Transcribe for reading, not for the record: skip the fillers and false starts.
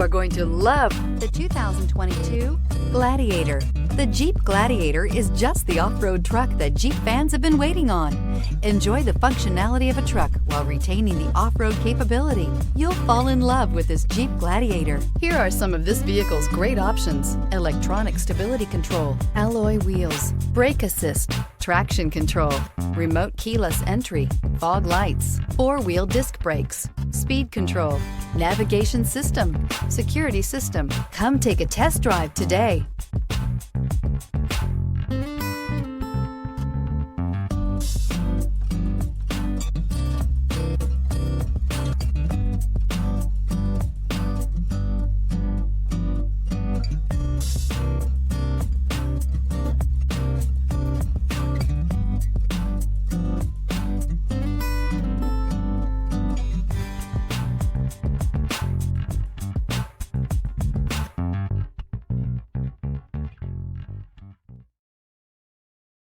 Are going to love the 2022 Gladiator. The Jeep Gladiator is just the off-road truck that Jeep fans have been waiting on. Enjoy the functionality of a truck while retaining the off-road capability. You'll fall in love with this Jeep Gladiator. Here are some of this vehicle's great options: electronic stability control, alloy wheels, brake assist, traction control, remote keyless entry, fog lights, four-wheel disc brakes, speed control, navigation system, security system. Come take a test drive today.